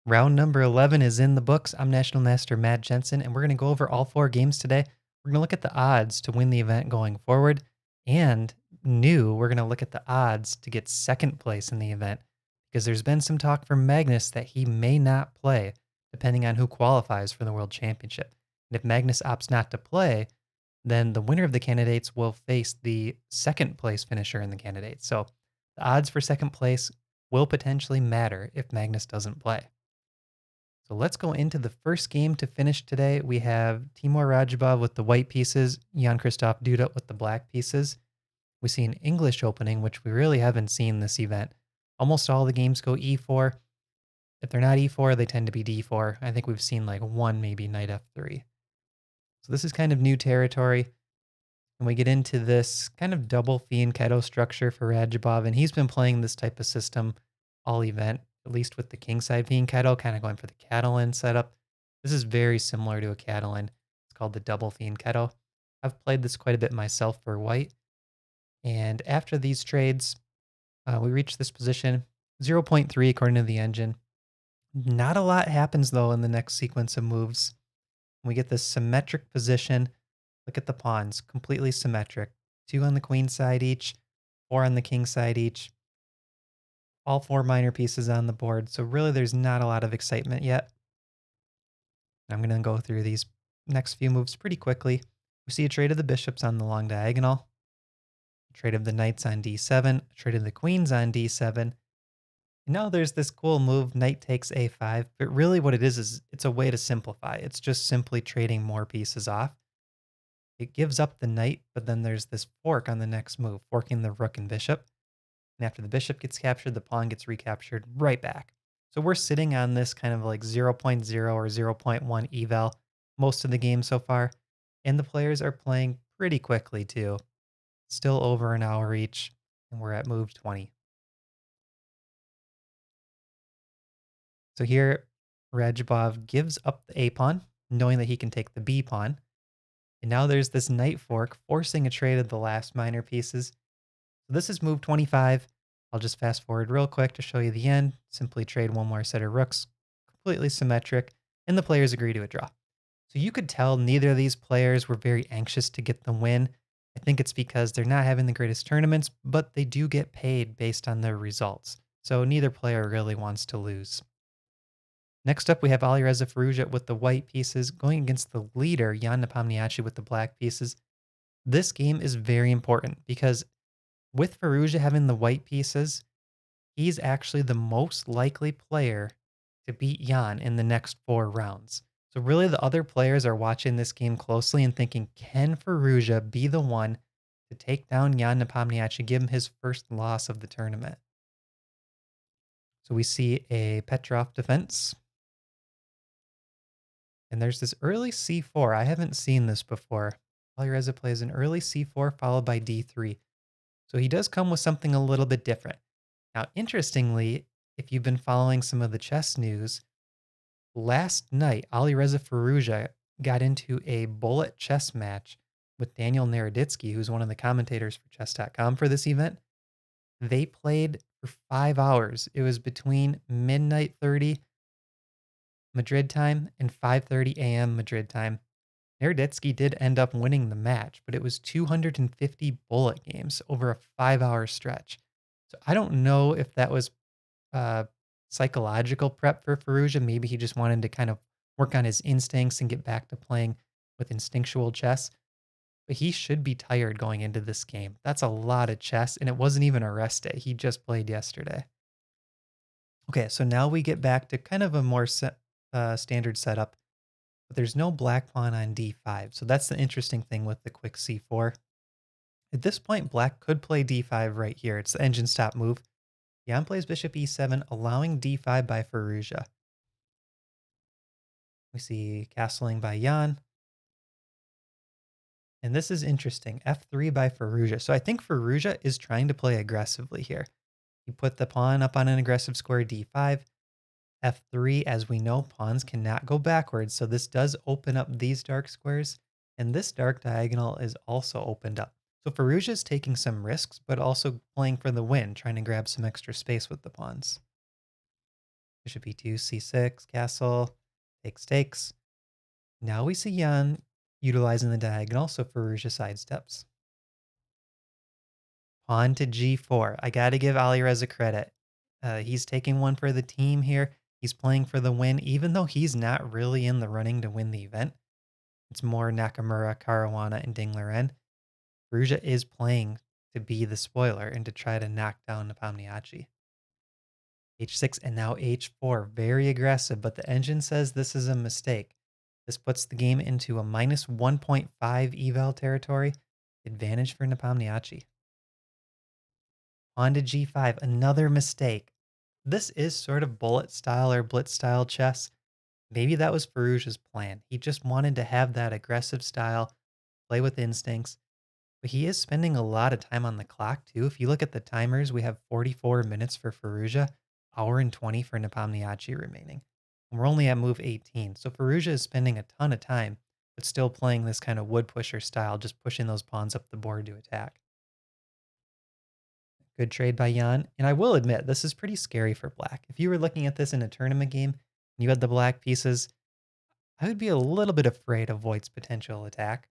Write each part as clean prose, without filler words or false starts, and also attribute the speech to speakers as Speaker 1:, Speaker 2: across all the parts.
Speaker 1: Round number 11 is in the books. I'm National Master Matt Jensen, and we're going to go over all four games today. We're going to look at the odds to win the event going forward, and we're going to look at the odds to get second place in the event, because there's been some talk from Magnus that he may not play, depending on who qualifies for the World Championship. And if Magnus opts not to play, then the winner of the candidates will face the second place finisher in the candidates. So the odds for second place will potentially matter if Magnus doesn't play. So let's go into the first game to finish today. We have Timur Radjabov with the white pieces, Jan-Christoph Duda with the black pieces. We see an English opening, which we really haven't seen this event. Almost all the games go e4. If they're not e4, they tend to be d4. I think we've seen like one, maybe knight f3. So this is kind of new territory. And we get into this kind of double fianchetto structure for Radjabov, and he's been playing this type of system all event, at least with the kingside fianchetto, kind of going for the Catalan setup. This is very similar to a Catalan. It's called the double fianchetto. I've played this quite a bit myself for white. And after these trades, we reach this position, 0.3 according to the engine. Not a lot happens, though, in the next sequence of moves. We get this symmetric position. Look at the pawns, completely symmetric. 2 on the queen side each, 4 on the king side each. All 4 minor pieces on the board, so really there's not a lot of excitement yet. I'm going to go through these next few moves pretty quickly. We see a trade of the bishops on the long diagonal, a trade of the knights on d7, a trade of the queens on d7. And now there's this cool move, knight takes a5, but really what it is it's a way to simplify. It's just simply trading more pieces off. It gives up the knight, but then there's this fork on the next move, forking the rook and bishop. And after the bishop gets captured, the pawn gets recaptured right back. So we're sitting on this kind of like 0.0 or 0.1 eval most of the game so far. And the players are playing pretty quickly too. Still over an hour each, and we're at move 20. So here, Radjabov gives up the A pawn, knowing that he can take the B pawn. And now there's this knight fork, forcing a trade of the last minor pieces. So this is move 25. I'll just fast forward real quick to show you the end. Simply trade one more set of rooks, completely symmetric, and the players agree to a draw. So you could tell neither of these players were very anxious to get the win. I think it's because they're not having the greatest tournaments, but they do get paid based on their results. So neither player really wants to lose. Next up, we have Alireza Firouzja with the white pieces going against the leader, Jan Nepomniachtchi, with the black pieces. This game is very important because with Firouzja having the white pieces, he's actually the most likely player to beat Jan in the next 4 rounds. So really the other players are watching this game closely and thinking, can Firouzja be the one to take down Jan Nepomniachtchi, give him his first loss of the tournament? So we see a Petrov defense. And there's this early c4. I haven't seen this before. Alireza plays an early c4 followed by d3. So he does come with something a little bit different. Now, interestingly, if you've been following some of the chess news, last night, Alireza Firouzja got into a bullet chess match with Daniel Naroditsky, who's one of the commentators for chess.com for this event. They played for 5 hours. It was between midnight 30 Madrid time and 5:30 a.m. Madrid time. Naroditsky did end up winning the match, but it was 250 bullet games over a 5-hour stretch. So I don't know if that was uh, psychological prep for Firouzja. Maybe he just wanted to kind of work on his instincts and get back to playing with instinctual chess. But he should be tired going into this game. That's a lot of chess, and it wasn't even a rest day. He just played yesterday. Okay, so now we get back to kind of a more standard setup, but there's no black pawn on d5. So that's the interesting thing with the quick c4. At this point, black could play d5 right here. It's the engine stop move. Jan plays bishop e7, allowing d5 by Firouzja. We see castling by Jan. And this is interesting, f3 by Firouzja. So I think Firouzja is trying to play aggressively here. He put the pawn up on an aggressive square d5. f3, as we know, pawns cannot go backwards. So this does open up these dark squares. And this dark diagonal is also opened up. So Firouzja is taking some risks, but also playing for the win, trying to grab some extra space with the pawns. Bishop e2, c6, castle, takes. Now we see Jan utilizing the diagonal, so Firouzja sidesteps. Pawn to g4. I got to give Alireza credit. He's taking one for the team here. He's playing for the win, even though he's not really in the running to win the event. It's more Nakamura, Caruana, and Dingler. Firouzja is playing to be the spoiler and to try to knock down Nepomniachtchi. h6 and now h4. Very aggressive, but the engine says this is a mistake. This puts the game into a minus 1.5 eval territory. Advantage for Nepomniachtchi. Pawn to g5. Another mistake. This is sort of bullet style or blitz style chess. Maybe that was Firouzja's plan. He just wanted to have that aggressive style, play with instincts. But he is spending a lot of time on the clock too. If you look at the timers, we have 44 minutes for Firouzja, hour and 20 for Nepomniachtchi remaining. And we're only at move 18. So Firouzja is spending a ton of time, but still playing this kind of wood pusher style, just pushing those pawns up the board to attack. Good trade by Jan. And I will admit, this is pretty scary for black. If you were looking at this in a tournament game and you had the black pieces, I would be a little bit afraid of white's potential attack.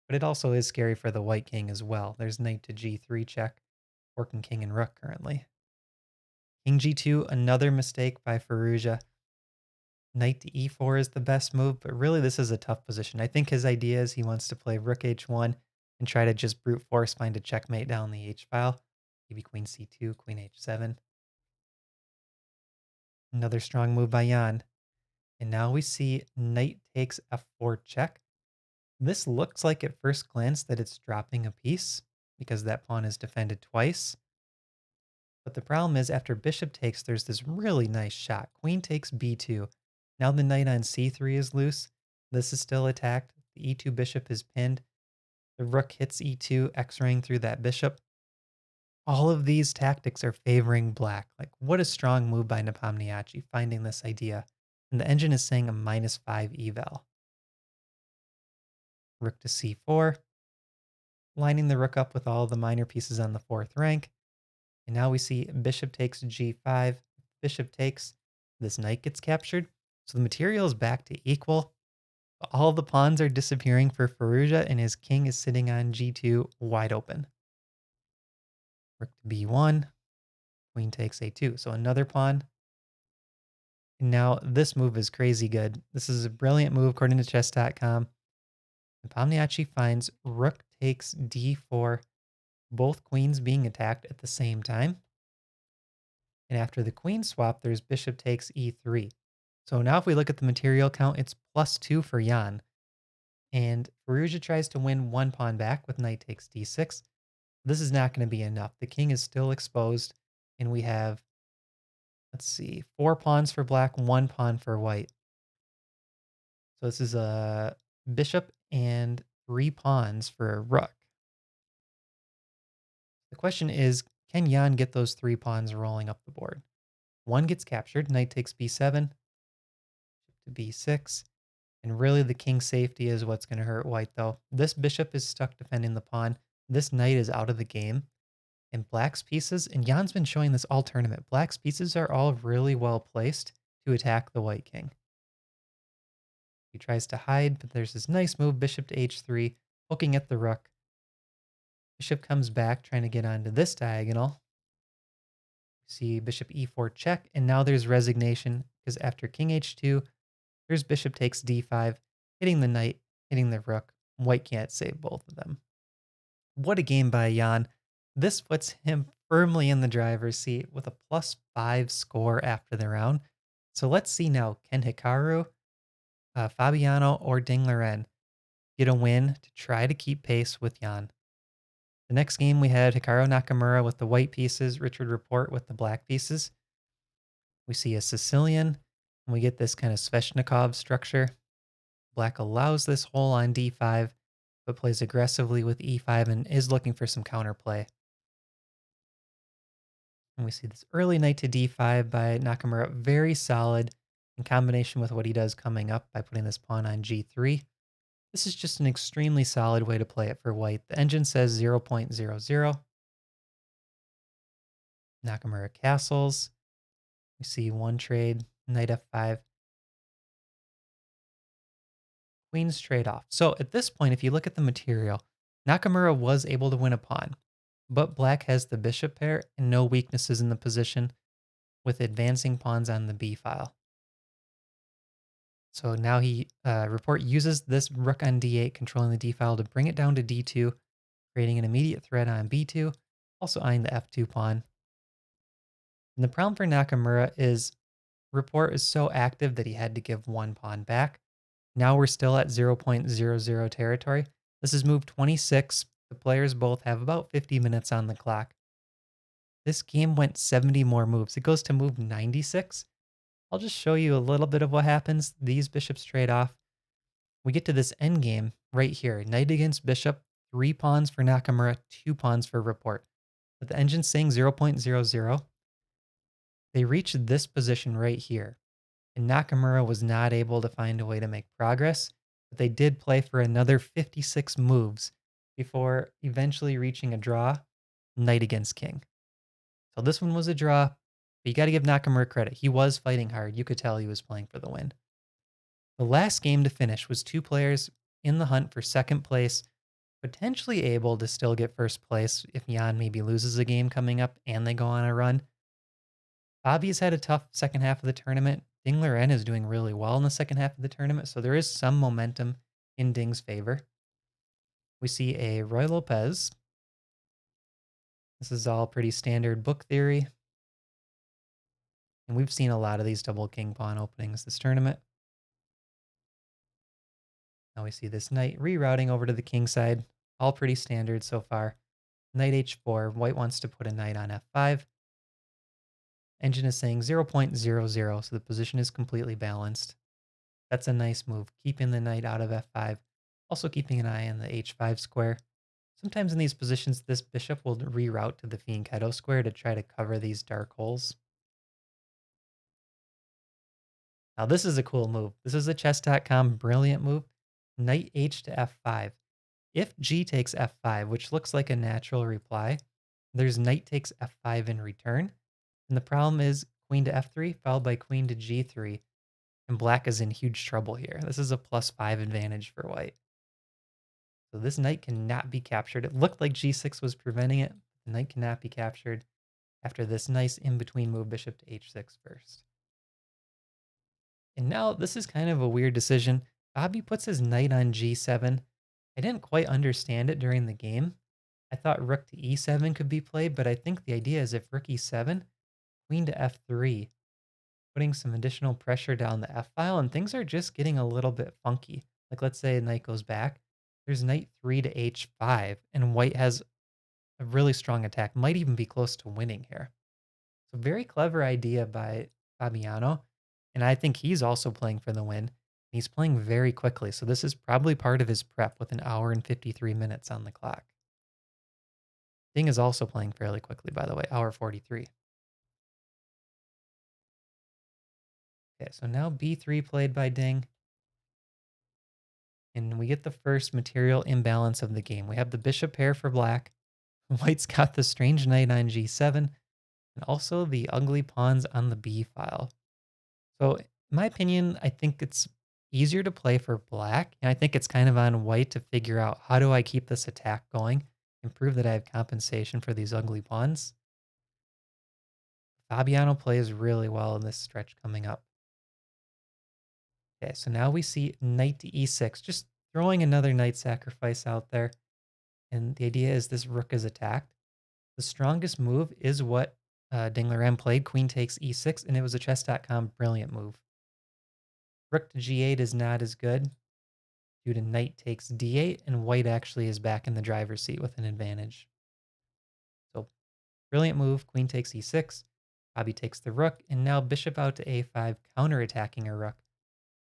Speaker 1: But it also is scary for the white king as well. There's knight to g3 check, working king and rook currently. King g2, another mistake by Firouzja. Knight to e4 is the best move, but really this is a tough position. I think his idea is he wants to play rook h1 and try to just brute force find a checkmate down the h-file. Maybe queen c2, queen h7. Another strong move by Jan. And now we see knight takes f4 check. This looks like at first glance that it's dropping a piece because that pawn is defended twice. But the problem is after bishop takes, there's this really nice shot. Queen takes b2. Now the knight on c3 is loose. This is still attacked. The e2 bishop is pinned. The rook hits e2, x-raying through that bishop. All of these tactics are favoring black. Like, what a strong move by Nepomniachtchi finding this idea. And the engine is saying a -5 eval. Rook to c4. Lining the rook up with all the minor pieces on the fourth rank. And now we see bishop takes g5. Bishop takes. This knight gets captured. So the material is back to equal. All the pawns are disappearing for Firouzja, and his king is sitting on g2 wide open. Rook to b1. Queen takes a2. So another pawn. And now this move is crazy good. This is a brilliant move according to chess.com. Nepomniachtchi finds rook takes d4, both queens being attacked at the same time. And after the queen swap, there's bishop takes e3. So now if we look at the material count, it's +2 for Jan. And Firouzja tries to win one pawn back with knight takes d6. This is not going to be enough. The king is still exposed, and we have, let's see, 4 pawns for black, 1 pawn for white. So this is a bishop and 3 pawns for a rook. The question is, can Jan get those 3 pawns rolling up the board? One gets captured, knight takes b7, to b6, and really the king's safety is what's going to hurt white though. This bishop is stuck defending the pawn. This knight is out of the game. And black's pieces, and Jan's been showing this all tournament, black's pieces are all really well placed to attack the white king. He tries to hide, but there's this nice move, bishop to h3, poking at the rook. Bishop comes back, trying to get onto this diagonal. See bishop e4 check, and now there's resignation, because after king h2, there's bishop takes d5, hitting the knight, hitting the rook. White can't save both of them. What a game by Jan. This puts him firmly in the driver's seat with a +5 score after the round. So let's see now, can Hikaru, Fabiano, or Dingler get a win to try to keep pace with Jan? The next game we had Hikaru Nakamura with the white pieces, Richard Rapport with the black pieces. We see a Sicilian, and we get this kind of Sveshnikov structure. Black allows this hole on d5, but plays aggressively with e5 and is looking for some counterplay. And we see this early knight to d5 by Nakamura, very solid in combination with what he does coming up by putting this pawn on g3. This is just an extremely solid way to play it for white. The engine says 0.00. Nakamura castles. We see one trade, knight f5, queen straight off. So at this point, if you look at the material, Nakamura was able to win a pawn, but black has the bishop pair and no weaknesses in the position with advancing pawns on the b file. So now Rapport uses this rook on d8, controlling the d file to bring it down to d2, creating an immediate threat on b2, also eyeing the f2 pawn. And the problem for Nakamura is Rapport is so active that he had to give one pawn back. Now we're still at 0.00 territory. This is move 26. The players both have about 50 minutes on the clock. This game went 70 more moves. It goes to move 96. I'll just show you a little bit of what happens. These bishops trade off. We get to this endgame right here. Knight against bishop, 3 pawns for Nakamura, 2 pawns for Rapport. But the engine's saying 0.00. They reach this position right here. And Nakamura was not able to find a way to make progress, but they did play for another 56 moves before eventually reaching a draw, knight against king. So this one was a draw, but you got to give Nakamura credit. He was fighting hard. You could tell he was playing for the win. The last game to finish was 2 players in the hunt for second place, potentially able to still get first place if Jan maybe loses a game coming up and they go on a run. Bobby's had a tough second half of the tournament. Ding Liren is doing really well in the second half of the tournament, so there is some momentum in Ding's favor. We see a Roy Lopez. This is all pretty standard book theory. And we've seen a lot of these double king pawn openings this tournament. Now we see this knight rerouting over to the king side. All pretty standard so far. Knight h4. White wants to put a knight on f5. Engine is saying 0.00, so the position is completely balanced. That's a nice move, keeping the knight out of f5. Also keeping an eye on the h5 square. Sometimes in these positions, this bishop will reroute to the fianchetto square to try to cover these dark holes. Now this is a cool move. This is a chess.com brilliant move. Knight h to f5. If g takes f5, which looks like a natural reply, there's knight takes f5 in return. And the problem is queen to f3 followed by queen to g3. And black is in huge trouble here. This is a +5 advantage for white. So this knight cannot be captured. It looked like g6 was preventing it. The knight cannot be captured after this nice in-between move, bishop to h6 first. And now this is kind of a weird decision. Bobby puts his knight on g7. I didn't quite understand it during the game. I thought rook to e7 could be played, but I think the idea is if rook e7, queen to f3, putting some additional pressure down the f-file, and things are just getting a little bit funky. Like let's say knight goes back. There's knight 3 to h5, and white has a really strong attack. Might even be close to winning here. So very clever idea by Fabiano, and I think he's also playing for the win. He's playing very quickly, so this is probably part of his prep with an hour and 53 minutes on the clock. Ding is also playing fairly quickly, by the way, hour 43. Okay, so now b3 played by Ding. And we get the first material imbalance of the game. We have the bishop pair for black. White's got the strange knight on g7, and also the ugly pawns on the b file. So in my opinion, I think it's easier to play for black. And I think it's kind of on white to figure out how do I keep this attack going and prove that I have compensation for these ugly pawns. Fabiano plays really well in this stretch coming up. Okay, so now we see knight to e6, just throwing another knight sacrifice out there. And the idea is this rook is attacked. The strongest move is what Ding Liren played, queen takes e6, and it was a chess.com brilliant move. Rook to g8 is not as good due to knight takes d8, and white actually is back in the driver's seat with an advantage. So brilliant move, queen takes e6, Bobby takes the rook, and now bishop out to a5, counterattacking a rook.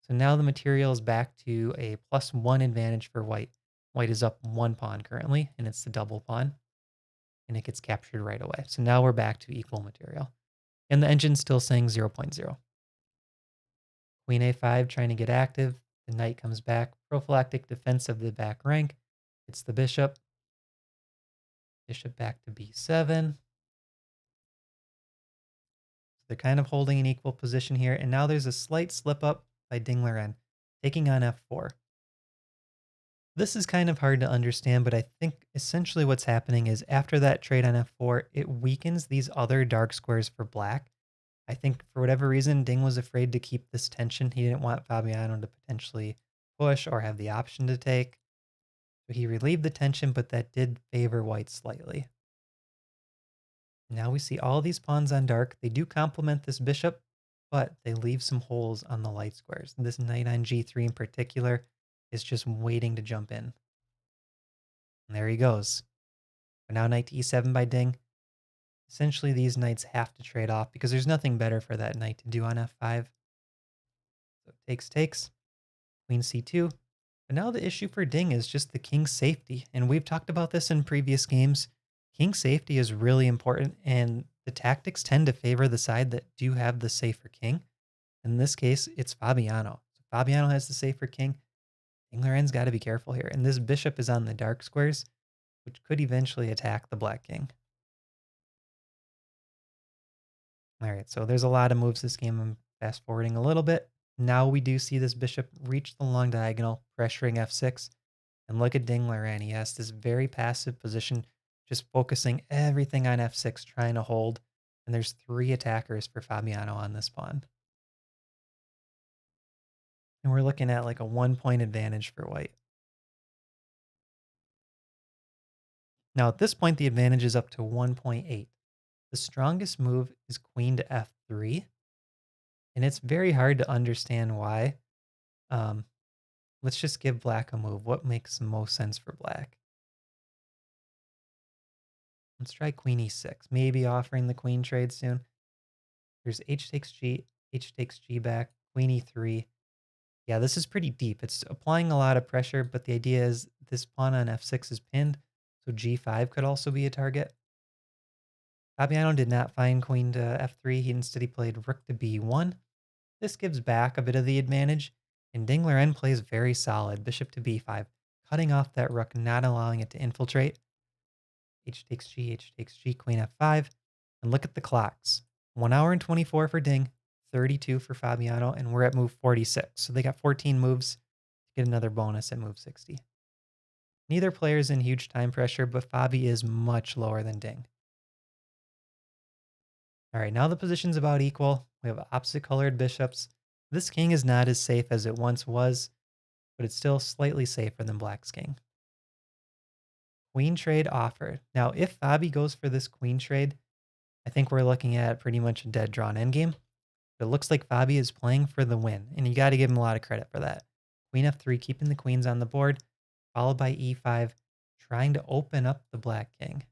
Speaker 1: So now the material is back to a +1 advantage for white. White is up 1 pawn currently, and it's the double pawn, and it gets captured right away. So now we're back to equal material. And the engine's still saying 0.0. Queen a5 trying to get active. The knight comes back. Prophylactic defense of the back rank. It's the bishop. Bishop back to b7. They're kind of holding an equal position here, and now there's a slight slip up by Ding Liren, taking on f4. This is kind of hard to understand, but I think essentially what's happening is after that trade on f4, it weakens these other dark squares for black. I think for whatever reason, Ding was afraid to keep this tension. He didn't want Fabiano to potentially push or have the option to take. So he relieved the tension, but that did favor white slightly. Now we see all these pawns on dark. They do complement this bishop, but they leave some holes on the light squares. This knight on g3 in particular is just waiting to jump in. And there he goes. But now knight to e7 by Ding. Essentially, these knights have to trade off because there's nothing better for that knight to do on f5. So takes, queen c2. But now the issue for Ding is just the king's safety. And we've talked about this in previous games. King safety is really important, and the tactics tend to favor the side that do have the safer king. In this case, it's Fabiano. So Fabiano has the safer king. Ding Liren's got to be careful here. And this bishop is on the dark squares, which could eventually attack the black king. All right, so there's a lot of moves this game. I'm fast forwarding a little bit. Now we do see this bishop reach the long diagonal, pressuring f6. And look at Ding Liren. He has this very passive position, just focusing everything on f6, trying to hold. And there's 3 attackers for Fabiano on this pawn. And we're looking at like a 1-point advantage for white. Now at this point, the advantage is up to 1.8. The strongest move is queen to f3. And it's very hard to understand why. Let's just give black a move. What makes the most sense for black? Let's try queen e6. Maybe offering the queen trade soon. There's h takes g back, queen e3. Yeah, this is pretty deep. It's applying a lot of pressure, but the idea is this pawn on f6 is pinned, so g5 could also be a target. Fabiano did not find queen to f3. He played rook to b1. This gives back a bit of the advantage, and Ding Liren plays very solid, bishop to b5, cutting off that rook, not allowing it to infiltrate. H takes g, queen f5. And look at the clocks. 1 hour and 24 for Ding, 32 for Fabiano, and we're at move 46. So they got 14 moves to get another bonus at move 60. Neither player is in huge time pressure, but Fabi is much lower than Ding. All right, now the position's about equal. We have opposite colored bishops. This king is not as safe as it once was, but it's still slightly safer than black's king. Queen trade offered. Now, if Fabi goes for this queen trade, I think we're looking at pretty much a dead drawn endgame. But it looks like Fabi is playing for the win, and you got to give him a lot of credit for that. Queen f3, keeping the queens on the board, followed by e5, trying to open up the black king.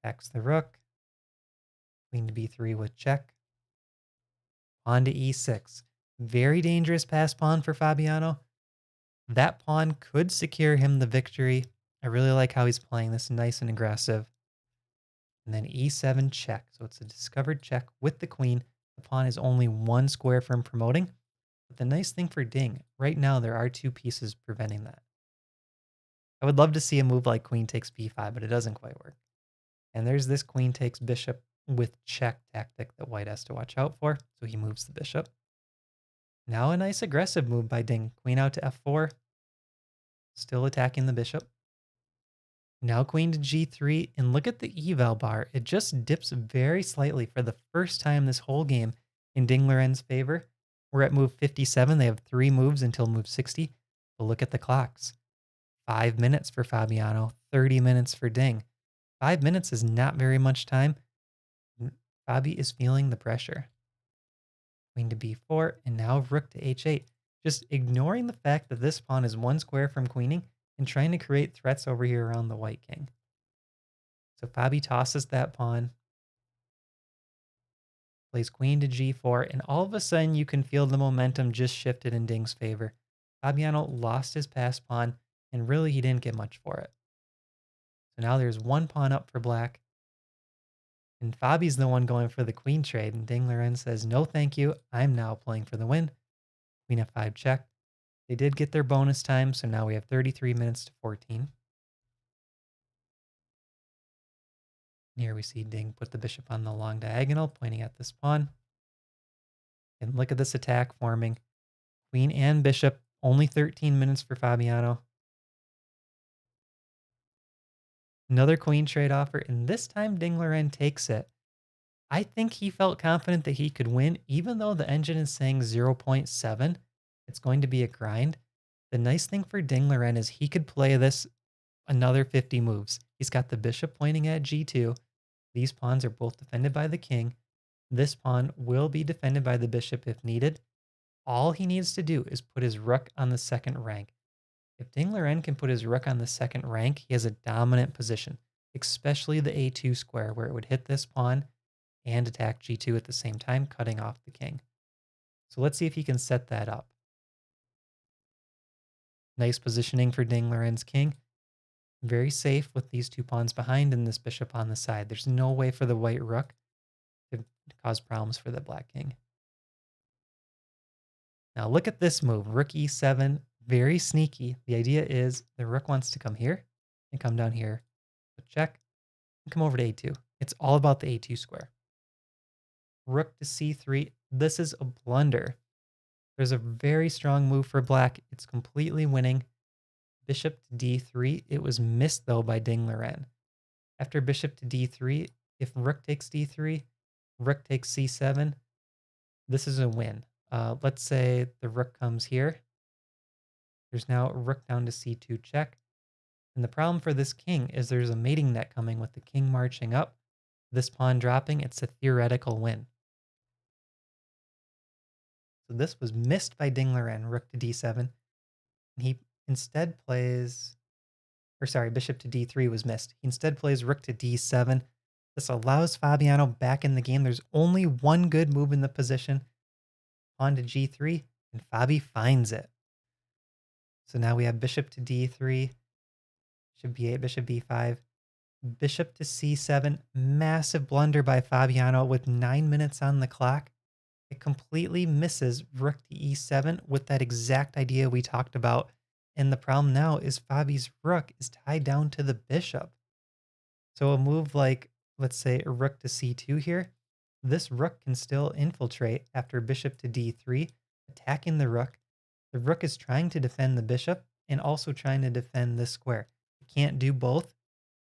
Speaker 1: Attacks the rook. Queen to b3 with check. Pawn to e6. Very dangerous pass pawn for Fabiano. That pawn could secure him the victory. I really like how he's playing this, nice and aggressive. And then e7 check. So it's a discovered check with the queen. The pawn is only 1 square from promoting. But the nice thing for Ding, right now there are 2 pieces preventing that. I would love to see a move like queen takes b5, but it doesn't quite work. And there's this queen takes bishop with check tactic that white has to watch out for. So he moves the bishop. Now a nice aggressive move by Ding. Queen out to f4. Still attacking the bishop. Now queen to g3, and look at the eval bar. It just dips very slightly for the first time this whole game in Ding Liren's favor. We're at move 57. They have 3 moves until move 60. But look at the clocks. 5 minutes for Fabiano, 30 minutes for Ding. 5 minutes is not very much time. Fabi is feeling the pressure. Queen to b4, and now rook to h8. Just ignoring the fact that this pawn is 1 square from queening and trying to create threats over here around the white king. So Fabi tosses that pawn, plays queen to g4, and all of a sudden you can feel the momentum just shifted in Ding's favor. Fabiano lost his pass pawn, and really he didn't get much for it. So now there's 1 pawn up for black, and Fabi's the one going for the queen trade, and Ding Liren says, no thank you, I'm now playing for the win. Queen f5 check. They did get their bonus time, so now we have 33 minutes to 14. Here we see Ding put the bishop on the long diagonal, pointing at this pawn. And look at this attack forming. Queen and bishop, only 13 minutes for Fabiano. Another queen trade offer, and this time Ding Liren takes it. I think he felt confident that he could win, even though the engine is saying 0.7. It's going to be a grind. The nice thing for Ding Liren is he could play this another 50 moves. He's got the bishop pointing at g2. These pawns are both defended by the king. This pawn will be defended by the bishop if needed. All he needs to do is put his rook on the second rank. If Ding Liren can put his rook on the second rank, he has a dominant position, especially the a2 square where it would hit this pawn and attack g2 at the same time, cutting off the king. So let's see if he can set that up. Nice positioning for Ding Liren's king. Very safe with these two pawns behind and this bishop on the side. There's no way for the white rook to cause problems for the black king. Now look at this move, rook e7, very sneaky. The idea is the rook wants to come here and come down here, check, and come over to a2. It's all about the a2 square. Rook to c3, this is a blunder. There's a very strong move for black. It's completely winning. Bishop to d3, it was missed though by Ding Liren. After bishop to d3, if rook takes d3, rook takes c7, this is a win. Let's say the rook comes here. There's now rook down to c2 check. And the problem for this king is there's a mating net coming with the king marching up. This pawn dropping, it's a theoretical win. So this was missed by Ding Liren, rook to d7. And he instead plays, or sorry, bishop to d3 was missed. He instead plays rook to d7. This allows Fabiano back in the game. There's only one good move in the position. Pawn to g3, and Fabi finds it. So now we have bishop to d3, bishop b8, bishop b5, bishop to c7. Massive blunder by Fabiano with 9 minutes on the clock. It completely misses rook to e7 with that exact idea we talked about. And the problem now is Fabi's rook is tied down to the bishop. So a move like, let's say, a rook to c2 here, this rook can still infiltrate after bishop to d3, attacking the rook. The rook is trying to defend the bishop and also trying to defend this square. It can't do both.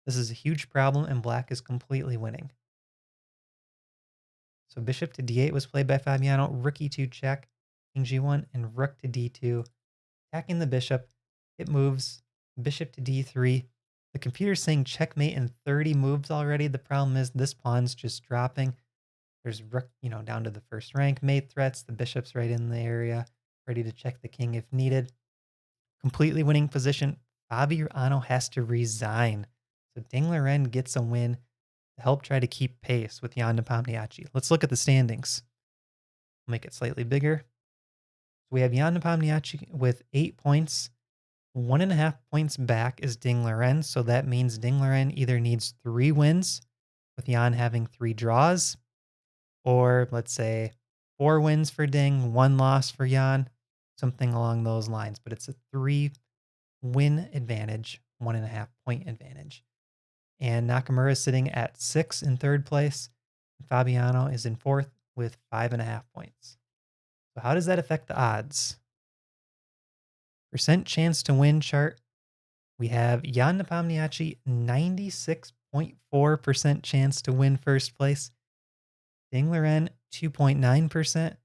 Speaker 1: This is a huge problem, and black is completely winning. So bishop to d8 was played by Fabiano, rook e2 check, king g1, and rook to d2. Attacking the bishop, it moves, bishop to d3. The computer's saying checkmate in 30 moves already. The problem is this pawn's just dropping. There's rook, down to the first rank, mate threats, the bishop's right in the area, ready to check the king if needed. Completely winning position. Fabiano has to resign. So Ding Liren gets a win to help try to keep pace with Jan Nepomniachtchi. Let's look at the standings. I'll make it slightly bigger. So we have Jan Nepomniachtchi with 8 points. 1.5 points back is Ding Liren. So that means Ding Liren either needs 3 wins, with Jan having 3 draws, or let's say 4 wins for Ding, 1 loss for Jan, something along those lines. But it's a 3-win advantage, 1.5 point advantage. And Nakamura is sitting at 6 in 3rd place. Fabiano is in 4th with 5.5 points. So how does that affect the odds? Percent chance to win chart. We have Jan Nepomniachtchi, 96.4% chance to win first place. Ding Liren, 2.9%.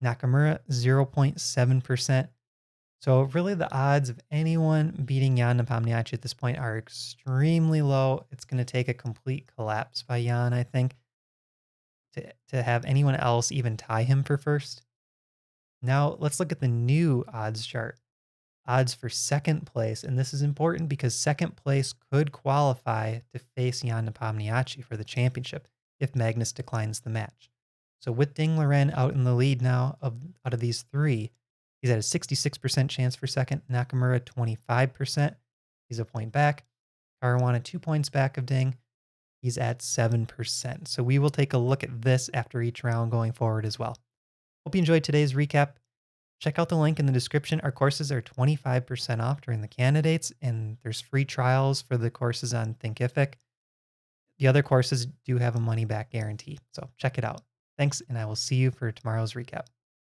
Speaker 1: Nakamura, 0.7%. So really the odds of anyone beating Jan Nepomniachtchi at this point are extremely low. It's going to take a complete collapse by Jan, I think, to have anyone else even tie him for first. Now let's look at the new odds chart. Odds for 2nd place, and this is important because 2nd place could qualify to face Jan Nepomniachtchi for the championship if Magnus declines the match. So with Ding Liren out in the lead now, out of these 3, he's at a 66% chance for 2nd. Nakamura, 25%. He's a point back. Caruana, 2 points back of Ding. He's at 7%. So we will take a look at this after each round going forward as well. Hope you enjoyed today's recap. Check out the link in the description. Our courses are 25% off during the candidates, and there's free trials for the courses on Thinkific. The other courses do have a money back guarantee, so check it out. Thanks, and I will see you for tomorrow's recap.